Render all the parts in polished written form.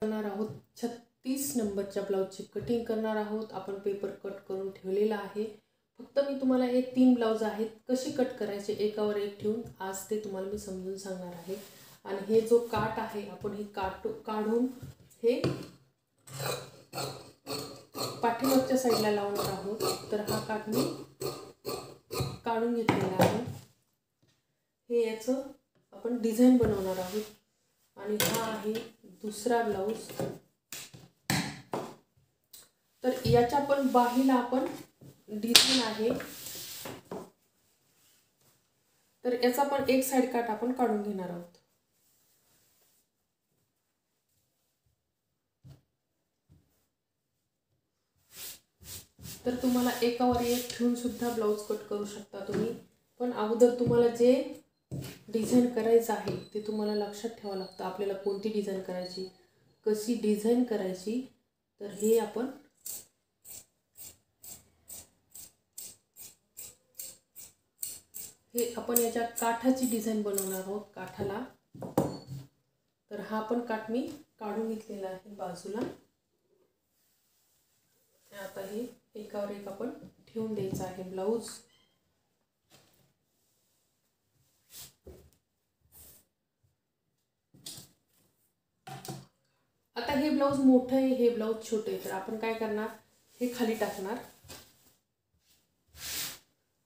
करणार आहोत 36 नंबरच्या ब्लाउजची कटिंग करणार आहोत। आपण पेपर कट करून ठेवलेला आहे। फक्त मी तुम्हाला हे 3 ब्लाउज आहेत कशी कट करायचे एकावर एक ठेवून आज ते तुम्हाला मी समजून सांगणार आहे। आणि हे जो काट आहे आपण हे काढून हे पाठीमागच्या साईडला लावणार आहोत। तर हा काट मी काढून घेतलेला आहे। हे याचं आपण डिझाइन बनवणार आहोत। आणि हा आहे दुसरा ब्लाउज। तर याच्या पण बाहीला आपण डिझाइन आहे। तर याचा पण एक साइड काट आपण काढून घेणार आहोत। तर तुम्हाला एकावर एक ठेवून सुद्धा ब्लाउज कट करू शकता तुम्ही। पण अगोदर तुम्हाला जे डिझाइन करायचं आहे ते तुम्हाला लक्षात ठेवावं लागतं। आपल्याला कोणती डिझाइन करायची, कशी डिझाइन करायची, तर हे आपण याच्या काठाची डिझाइन बनवणार आहोत काठाला। तर हा पण काठ मी काढून घेतलेला आहे बाजूला। आता हे एकावर एक आपण ठेवून द्यायचं आहे ब्लाउज। आता हे ब्लाउज मोठं आहे, हे ब्लाउज छोटे आहे। तर आपण काय करणार, हे खाली टाकणार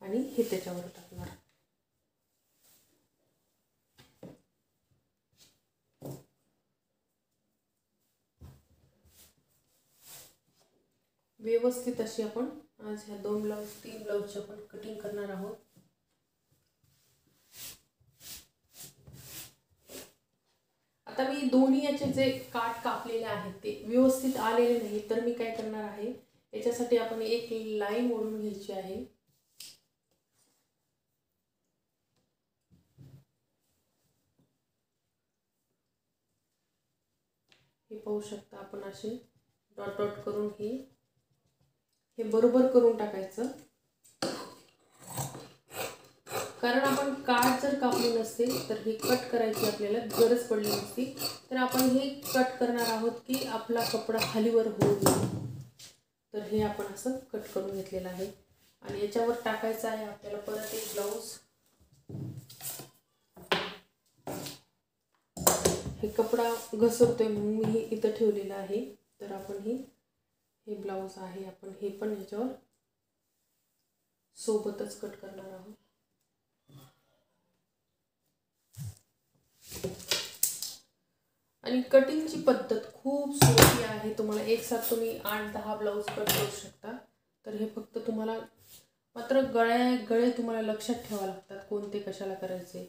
आणि हे त्याच्यावर टाकणार। व्यवस्थित अशी आपण आज ह्या 3 ब्लाउजची आपण कटिंग करणार आहोत। आता मी दोन्ही याचे जे काट कापलेले आहेत ते व्यवस्थित आलेले नाही, तर मी काय करणार आहे, याच्यासाठी आपण एक लाईन ओढून घ्यायची आहे। हे पाहू शकता आपण असे डॉट डॉट करून हे बरोबर करून टाकायचं। कारण आपण काठ जर कापले नसते तर हे कट करायची आपल्याला गरज पडली नसती। तर आपण हे कट करणार आहोत की आपला कपडा खालीवर होऊ नये। तर हे आपण असं कट करून घेतलेलं आहे। आणि याच्यावर टाकायचं आहे आपल्याला परत एक ब्लाउज। हे कपडा घसरतोय म्हणून मी हे इथं ठेवलेलं आहे। तर आपण हे ब्लाउज आहे, आपण हे पण याच्यावर सोबतच कट करणार आहोत। आणि कटिंगची पद्धत खूप सोपी आहे। तुम्हाला एक साथ तुम्ही 8-10 ब्लाउज कट करू शकता। तर हे फक्त तुम्हाला मात्र गळे तुम्हाला लक्षात ठेवावे लागतात कोणते कशाला करायचे।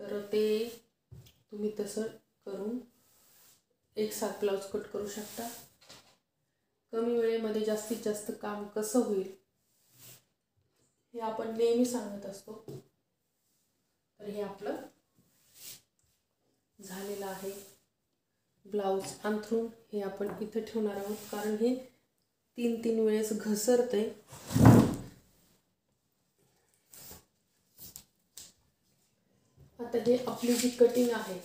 तर ते तुम्ही तसं करून एक साथ ब्लाउज कट करू शकता। कमी वेळेमध्ये जास्तीत जास्त काम कसं होईल हे आपण नेहमी सांगत असतो। तर हे आपलं झालेलं आहे ब्लाउज अंथरून हे आपण इथे ठेवणार आहोत, कारण हे 3 वेळेस घसरते। आता हे आपली जी कटिंग आहे,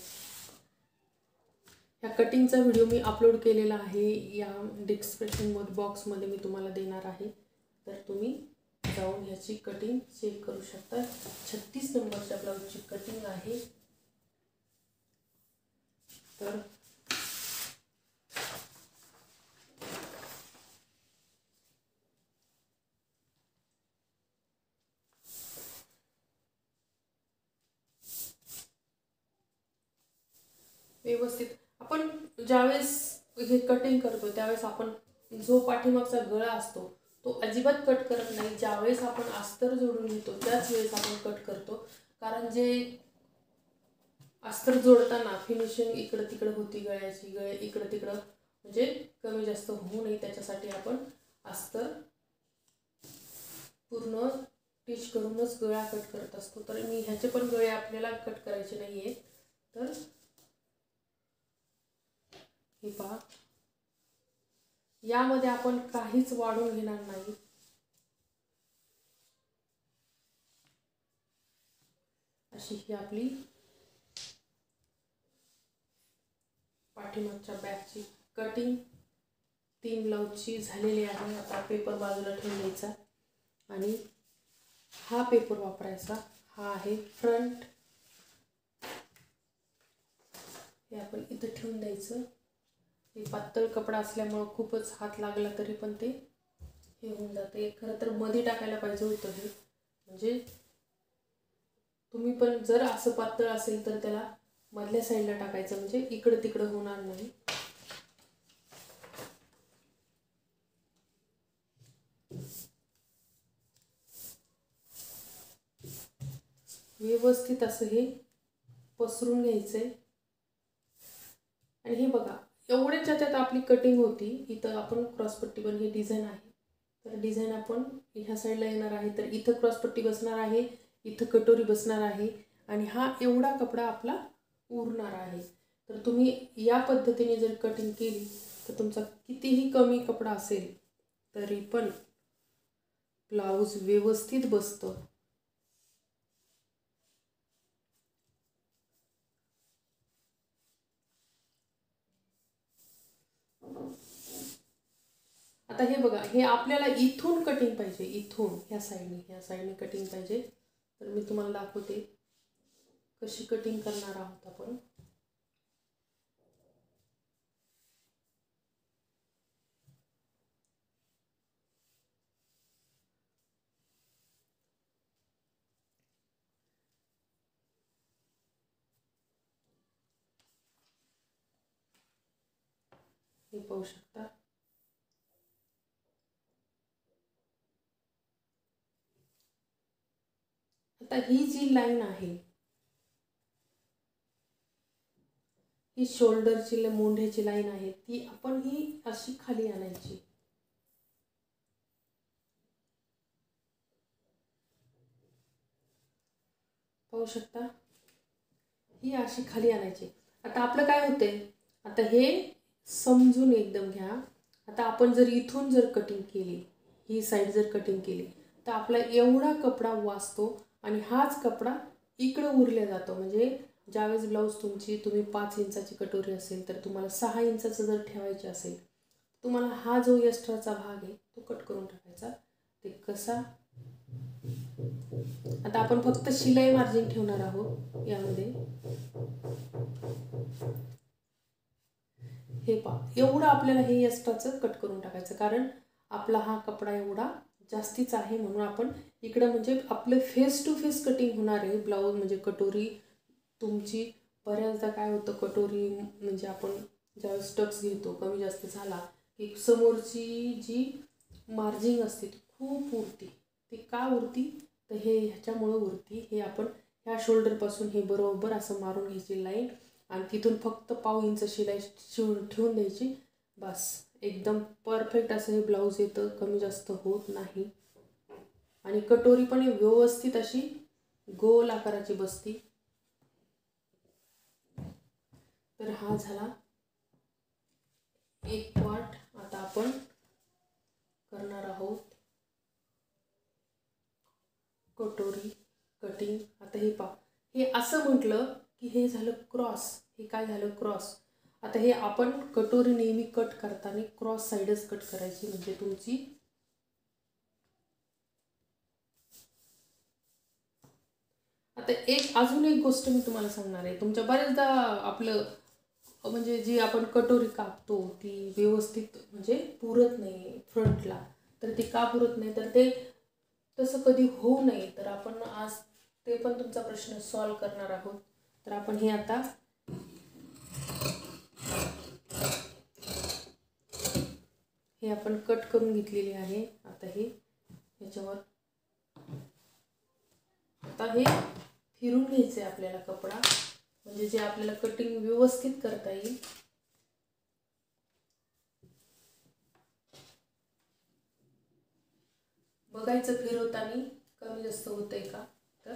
ह्या कटिंगचा व्हिडिओ मी अपलोड केलेला आहे। या डिस्क्रिप्शन बॉक्समध्ये मी तुम्हाला देणार आहे। तर तुम्ही जाऊन ह्याची कटिंग चेक करू शकता। 36 नंबरच्या ब्लाउजची कटिंग आहे। तर व्यवस्थित आपण ज्यावेळेस हे कटिंग करतो त्यावेळेस आपण जो पाठीमागचा गळा असतो तो अजिबात कट करत नाही। ज्यावेळेस आपण अस्तर जोडून घेतो त्याच वेळेस आपण कट करतो। कारण जे अस्तर जोडताना फिनिशिंग इकडे तिकडे होती गळ्याची, गळे इकडे तिकडे म्हणजे कमी जास्त होऊ नये त्याच्यासाठी आपण अस्तर पूर्ण टिच करूनच गळा कट करत असतो। तर मी ह्याचे पण गळे आपल्याला कट करायचे नाहीये। तर हे पहा, यामध्ये आपण काहीच वाढवून घेणार नाही। अशी ही आपली पाठीमागच्या बॅकची कटिंग 3 ब्लाऊजची झालेली आहे. आता पेपर बाजूला ठेवून द्यायचा आणि हा पेपर वापरायचा. हा आहे फ्रंट. हे आपण इथं ठेवून द्यायचं. हे पातळ कपडा असल्यामुळं खूपच हात लागला तरी पण ते हे होऊन जाते. खरं तर मध्ये टाकायला पाहिजे होतं हे, म्हणजे तुम्ही पण जर असं पातळ असेल तर त्याला मधल्या साईडला टाकायचं, म्हणजे इकडं तिकडं होणार नाही. व्यवस्थित असं हे पसरून घ्यायचंय. आणि हे बघा, एवढ्याच याच्यात आपली कटिंग होती. इथं आपण क्रॉसपट्टी पण हे डिझाईन आहे, तर डिझाईन आपण ह्या साईडला येणार आहे, तर इथं क्रॉसपट्टी बसणार आहे, इथं कटोरी बसणार आहे आणि हा एवढा कपडा आपला उरणार आहे. तर तुम्ही या पद्धतीने जर कटिंग केली तर तुमचा कितीही कमी कपडा असेल तरी पण ब्लाऊज व्यवस्थित बसतं. आता हे बघा, हे आपल्याला इथून कटिंग पाहिजे, इथून ह्या साईडने कटिंग पाहिजे. तर मी तुम्हाला दाखवते कशी कटिंग करणार आहोत आपण. हे पाहू शकता. आता ही जी लाईन आहे, ही शोल्डरची मोंढ्याची लाईन आहे, ती आपण ही अशी खाली आणायची. पाहू शकता, ही अशी खाली आणायची. आता आपलं काय होतंय, आता हे समजून एकदम घ्या. आता आपण जर इथून जर कटिंग केली, ही साईड जर कटिंग केली तर आपला एवढा कपडा वाचतो आणि हाच कपडा इकडं उरला जातो. म्हणजे ज्यावेळेस ब्लाऊज तुम्ही 5 इंचाची कटोरी असेल तर तुम्हाला 6 इंचाचं जर ठेवायचे असेल, तुम्हाला हा जो एक्स्ट्राचा भाग आहे तो कट करून टाकायचा. ते कसा, आता आपण फक्त शिलाई मार्जिन ठेवणार आहोत यामध्ये. हे पहा, एवढं आपल्याला हे एक्स्ट्राचं कट करून टाकायचं, कारण आपला हा कपडा एवढा जास्तीच आहे. म्हणून आपण इकडं म्हणजे आपलं फेस टू फेस कटिंग होणार आहे ब्लाऊज. म्हणजे कटोरी तुमची बऱ्याचदा काय होतं, कटोरी म्हणजे आपण ज्यावेळेस टक्स घेतो कमी जास्त झाला की समोरची जी मार्जिंग असते ती खूप उरती. ती का उरती तर हे ह्याच्यामुळं उरती. हे आपण ह्या शोल्डरपासून हे बरोबर असं मारून घ्यायची लाईन आणि तिथून फक्त पाव इंच शिलाई ठेवून द्यायची. बस, एकदम परफेक्ट असं हे ब्लाऊज येतं, कमी जास्त होत नाही. आणि कटोरी पण व्यवस्थित अशी गोल आकाराची बसती. तर हा झाला एक पार्ट. आता आपण करणार आहोत कटोरी कटिंग. आता हे पहा, हे असं म्हटलं की हे झालं क्रॉस. हे काय झालं, क्रॉस. आता हे आपण कटोरी नेहमी कट करताना क्रॉस साईडच कट करायची, म्हणजे तुमची आता अजून एक गोष्ट मी तुम्हाला सांगणार आहे. तुमच्या बऱ्याचदा आपलं म्हणजे जी आपण कटोरी कापतो ती व्यवस्थित म्हणजे पुरत नाही फ्रंटला. तर ती का पुरत नाही, तर ते तसं कधी होऊ नये, तर आपण आज ते पण तुमचा प्रश्न सॉल्व करणार आहोत. तर आपण हे आता हे आपण कट करून घेतलेले आहे. आता हे ह्याच्यावर आता हे फिरून घ्यायचं आहे आपल्याला कपडा, म्हणजे जे आपल्याला कटिंग व्यवस्थित करता येईल. बघायचं फिरवताना कमी जास्त होतंय का, तर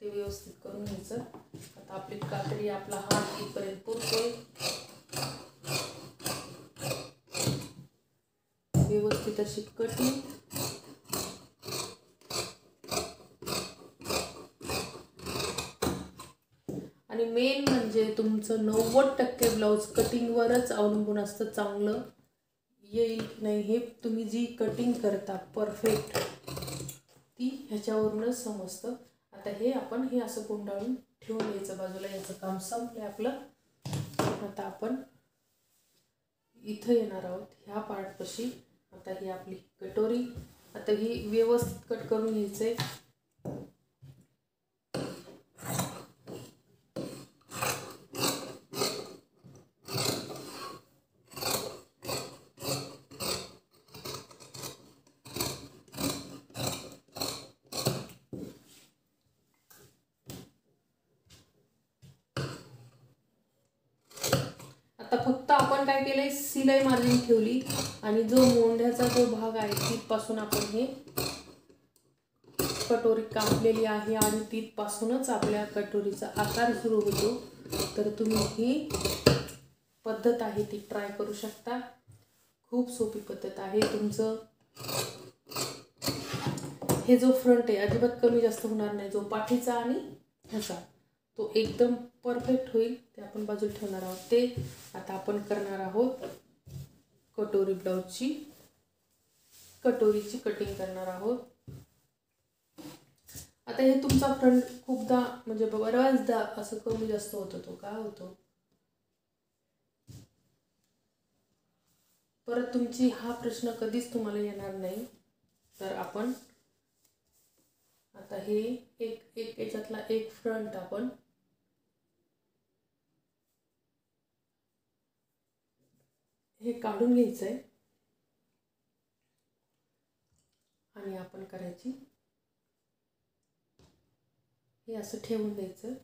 ते व्यवस्थित करून घ्यायचं. आता आपली कात्री आपला हात इथपर्यंत पुरतोय. व्यवस्थित अशी कटिंग. आणि मेन म्हणजे हे तुमचं 90% ब्लाऊज कटिंगवरच अवलंबून असतं, चांगलं येईल की नाही हे तुम्ही जी कटिंग करता परफेक्ट ती ह्याच्यावरूनच समजतं. आता हे आपण हे असं गुंडाळून ठेवून द्यायचं बाजूला, याचं काम संपलं आपलं. आता आपण इथं येणार आहोत ह्या पार्टपाशी. आता ही आपली कटोरी, आता ही व्यवस्थित कट करून घ्यायचंय. आता फक्त आपण काय केलंय, सिलाई मार्जिन ठेवली आणि जो मोंढ्याचा जो भाग आहे तिथपासून आपण हे कटोरी कापलेली आहे आणि तिथपासूनच आपल्या कटोरीचा आकार सुरू होतो. तर तुम्ही ही पद्धत आहे ती ट्राय करू शकता. खूप सोपी पद्धत आहे. तुमचं हे जो फ्रंट आहे अजिबात कमी जास्त होणार नाही, जो पाठीचा आणि ह्याचा तो एकदम परफेक्ट होईल. ते आपण बाजूला ठेवणार आहोत. ते आता आपण करणार आहोत कटोरी ब्लाऊजची, कटोरीची कटिंग करणार आहोत. आता हे तुमचा फ्रंट खूपदा म्हणजे बऱ्याचदा असं कमी जास्त होतं, तो काय होतो परत तुमची हा प्रश्न कधीच तुम्हाला येणार नाही. तर आपण आता हे एक याच्यातला एक फ्रंट आपण हे काढून घ्यायचंय आणि आपण करायची हे असं ठेवून द्यायचं.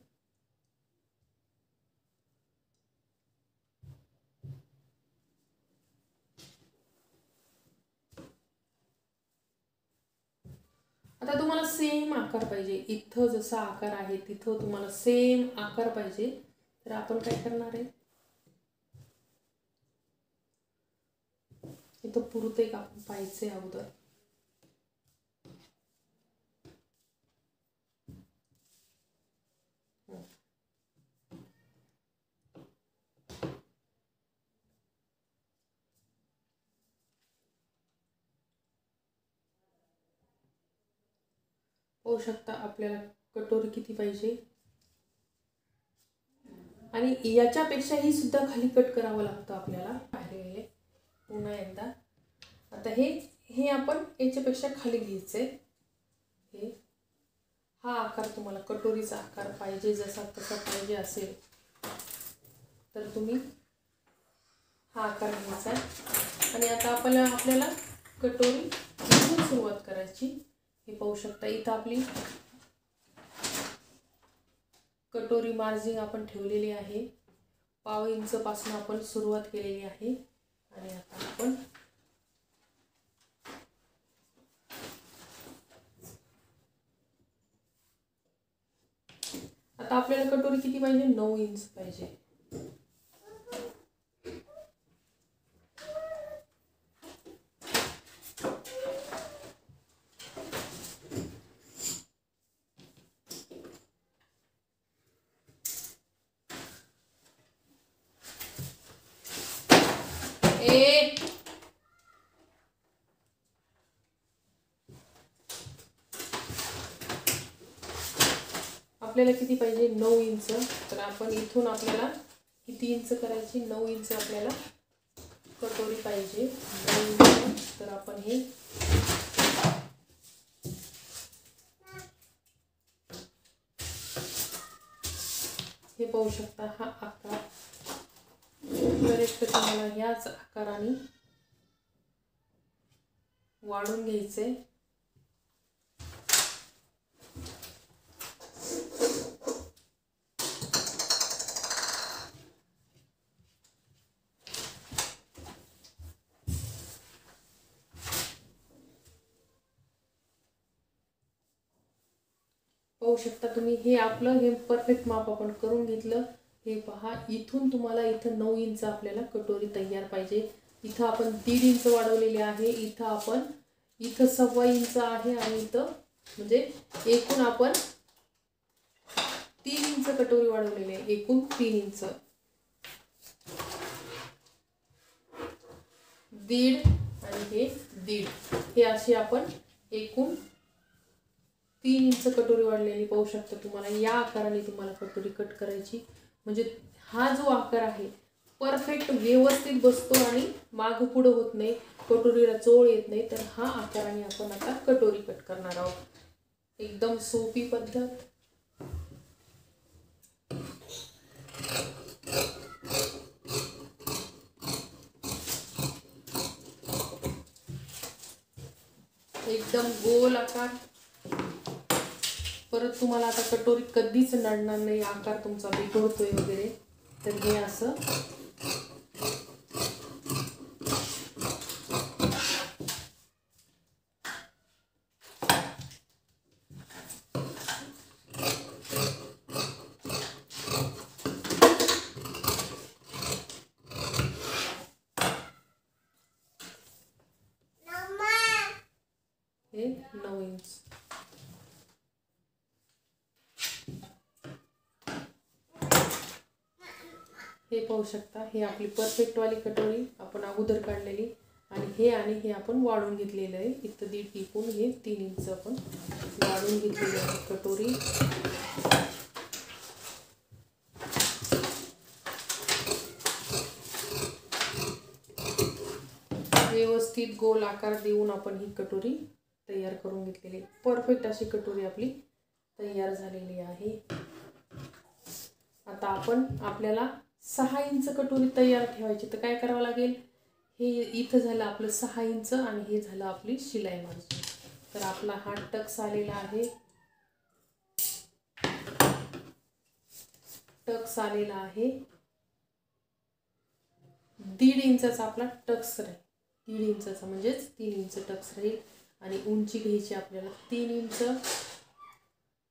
आता तुम्हाला सेम आकार पाहिजे, इथं जसा आकार आहे तिथं तुम्हाला सेम आकार पाहिजे. तर आपण काय करणार आहे, इथं पुरतं एक आपण पाहायचंय अगोदर. पाहू शकता आपल्याला कटोरी किती पाहिजे आणि याच्यापेक्षाही सुद्धा खाली कट करावं लागतं आपल्याला. पाहिले पुन्हा एकदा. आता हे आपण याच्यापेक्षा खाली घ्यायचंय. हे हा आकार तुम्हाला कटोरीचा आकार पाहिजे जसा तसा पाहिजे असेल तर तुम्ही हा आकार घ्यायचा आणि आता आपल्याला कटोरी इथून सुरुवात करायची. हे पाहू शकता इथं आपली कटोरी मार्जिन आपण ठेवलेली आहे. 1/2 इंच पासून आपण सुरुवात केलेली आहे आणि आता आपण आपल्याला कटोरी किती पाहिजे, 9 इंच पाहिजे. आपल्याला किती पाहिजे, 9 इंच. तर आपण इथून आपल्याला किती इंच करायची, 9 इंच आपल्याला कटोरी पाहिजे. 9 इंच. तर आपण हे पाहू शकता. हा आकार करेक्ट तुम्हाला ह्याच आकाराने वाढून घ्यायचे. पाहू शकता तुम्ही. हे आपलं हे परफेक्ट माप आपण करून घेतलं. हे पहा, इथून तुम्हाला इथं 9 इंच आपल्याला कटोरी तयार पाहिजे. इथं आपण 1.5 इंच वाढवलेले आहे. इथं आपण इथं 1.25 इंच आहे आणि इथं म्हणजे एकूण आपण 3 इंच कटोरी वाढवलेली आहे, एकूण 3 इंच, 1.5 आणि हे 1.5, हे अशी आपण एकूण 3 इंच कटोरी वाढलेली पाहू शकता. तुम्हाला या आकाराने तुम्हाला कटोरी कट करायची, म्हणजे हा जो आकार आहे परफेक्ट व्यवस्थित बसतो आणि माग पुढं होत नाही, कटोरीला चोळ येत नाही. तर हा आकाराने आपण आता कटोरी कट करणार आहोत. एकदम सोपी पद्धत. एकदम गोल आकार. परत तुम्हाला आता कटोरी कधीच नडणार नाही, आकार तुमचा बिघडतोय वगैरे. तर हे असं हे 9 इंच. हे पाहू शकता, हे आपली परफेक्ट वाली कटोरी आपण अगोदर काढलेली, आणि हे आपण वाढून घेतलेलं आहे. इथं 1.5 टिपून हे 3 इंच आपण वाढून घेतलेली आहे कटोरी. व्यवस्थित गोल आकार देऊन आपण ही कटोरी तयार करून घेतलेली. परफेक्ट अशी कटोरी आपली तयार झालेली आहे. आता आपल्याला 6 इंच कटोरी तयार ठेवायची. तर काय करावं लागेल, हे इथं झालं आपलं 6 इंच आणि हे झालं आपली शिलाई मार्जिन. तर आपला हा टक्स आलेला आहे, टक्स आलेला आहे. 1.5 इंचाचा आपला टक्स राहील, 1.5 इंचाचा म्हणजेच 3 इंच टक्स राहील. आणि उंची घ्यायची आपल्याला 3 इंच.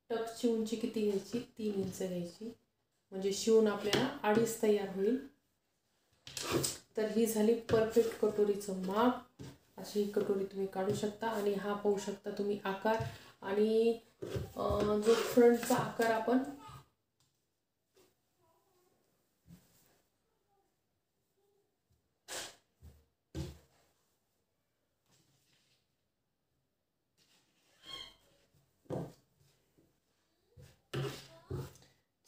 टक्सची उंची किती घ्यायची, 3 इंच घ्यायची, म्हणजे शिवून आपल्याला 2.5 तयार होईल. तर ही झाली परफेक्ट कटोरीचं माप. अशी ही कटोरी तुम्ही काढू शकता. आणि हा पाहू शकता तुम्ही आकार, आणि जो फ्रंटचा आकार आपण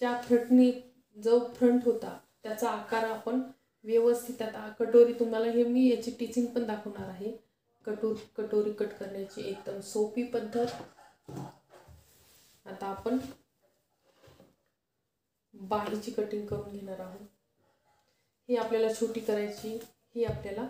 ज्या फ्रंटनी जो फ्रंट होता त्याचा आकार आपण व्यवस्थित, आता कटोरी तुम्हाला हे मी याची टीचिंग पण दाखवणार आहे. कटोरी कट करण्याची एकदम सोपी पद्धत. आता आपण बाहीची कटिंग करून घेणार आहोत. ही आपल्याला छोटी करायची, ही आपल्याला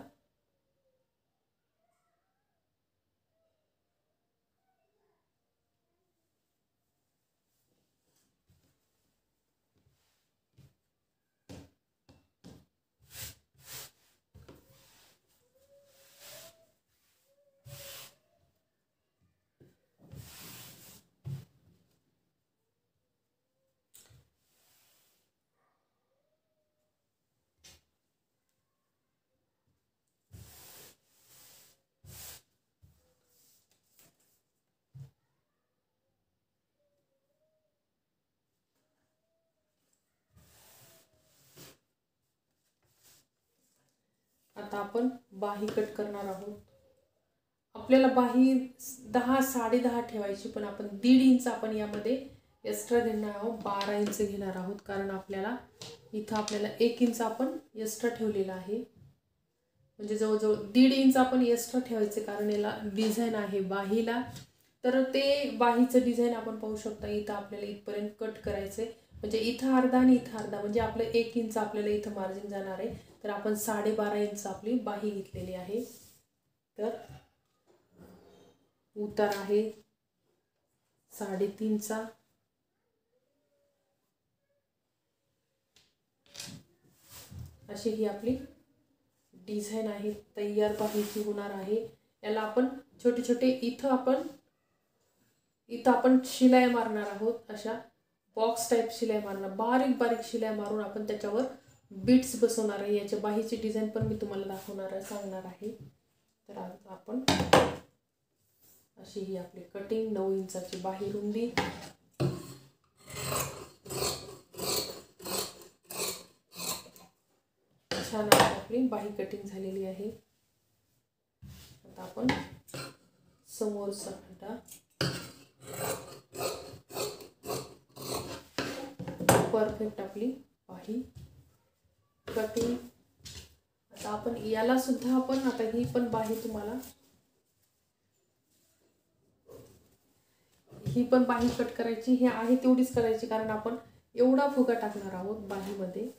आता आपण बाही कट करणार आहोत. आपल्याला बाही 10 10.5 ठेवायची, पण आपण 1.5 इंच आपण यामध्ये एक्स्ट्रा घेणार आहोत, 12 इंच घेणार आहोत. कारण इथं आपल्याला 1 इंच आपण एक्स्ट्रा ठेवलेला आहे, म्हणजे जवळजवळ 1.5 इंच आपण एक्स्ट्रा ठेवायचे. कारण याला डिझाईन आहे बाहीला. तर ते बाहीचं डिझाईन आपण पाहू शकता. इथं आपल्याला इथपर्यंत कट करायचंय, म्हणजे इथं अर्धा आणि इथं अर्धा, म्हणजे आपलं 1 इंच आपल्याला इथं मार्जिन जाणार आहे. तर आपण 12.5 इंच आपली बाही घेतलेली आहे. तर उतार आहे 3.5चा. अशी ही आपली डिझाईन आहे, तयार बाहीची होणार आहे. याला आपण छोटे छोटे इथं आपण शिलाई मारणार आहोत. अशा बॉक्स टाइप शिलाई मारणार, बारीक बारीक शिलाई मारून आपण त्याच्यावर बीट्स बसवणार आहे. याच्या बाहीची डिझाईन पण मी तुम्हाला दाखवणार आहे, सांगणार आहे. तर आज आपण अशी ही आपली कटिंग, 9 इंचाची बाही रुंदी. छान आपली बाही कटिंग झालेली आहे. आता आपण समोरचा खड्डा परफेक्ट आपली बाही कटिंग. आता आपण याला सुद्धा आपण आता ही पण बाही तुम्हाला ही पण बाही कट करायची. हे आहे तेवढीच करायची कारण आपण एवढा फुगा टाकणार आहोत बाहीमध्ये.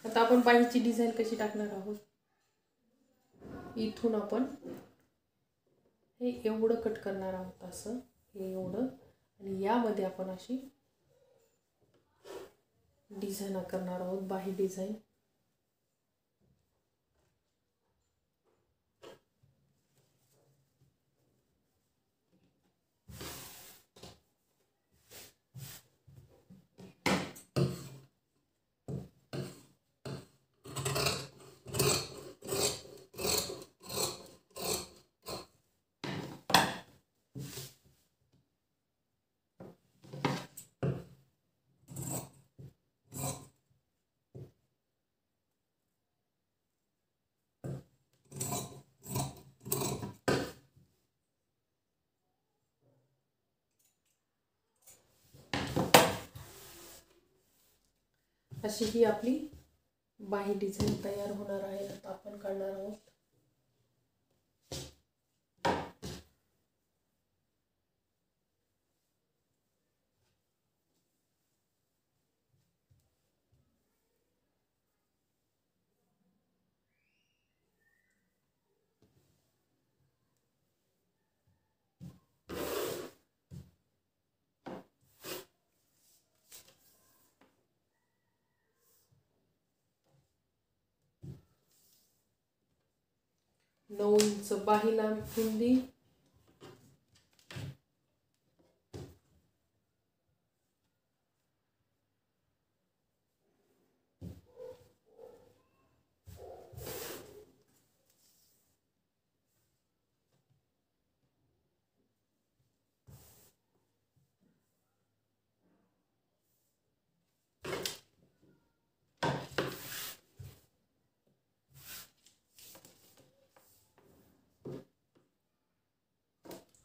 आता आपण बाहीची डिझाईन कशी टाकणार आहोत. इथून आपण हे एवढं कट करणार आहोत, असं हे एवढं, आणि यामध्ये आपण अशी डिझाईन करणार आहोत, बाही डिझाईन. अशी ही आपली बाही डिझाईन तयार होणार आहे. आता आपण काढणार आहोत. नऊ इंच बाही लांब रुंदी,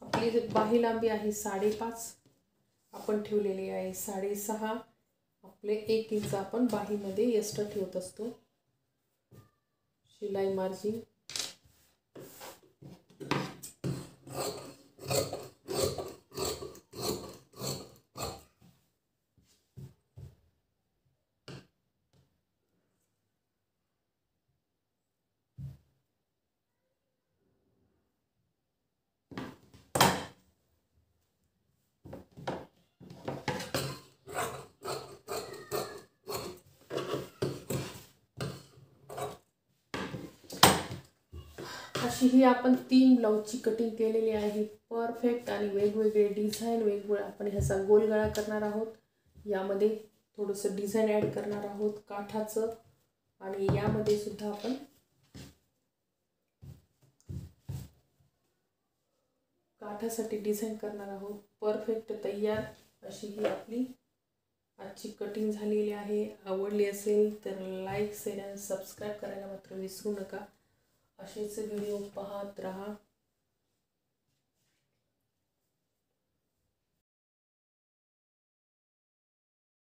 आपली बाही लांबी आहे 5.5, आपण ठेवलेली आहे 6.5. आपले 1 इंच आपण बाहीमध्ये एक्स्ट्रा ठेवत असतो. शिलाई मार्जिन अशी ही आपण 3 ब्लाऊजची कटिंग केलेली आहे परफेक्ट. आणि वेगवेगळे डिझाईन वेगवेगळे आपण ह्याचा गोल गळा करणार आहोत. यामध्ये थोडंसं डिझाईन ॲड करणार आहोत काठाचं, आणि यामध्ये सुद्धा आपण काठासाठी डिझाईन करणार आहोत. परफेक्ट तयार अशी ही आपली आजची कटिंग झालेली आहे. आवडली असेल तर लाईक, शेअर आणि सबस्क्राईब करायला मात्र विसरू नका. असेच व्हिडिओ पाहत राहा.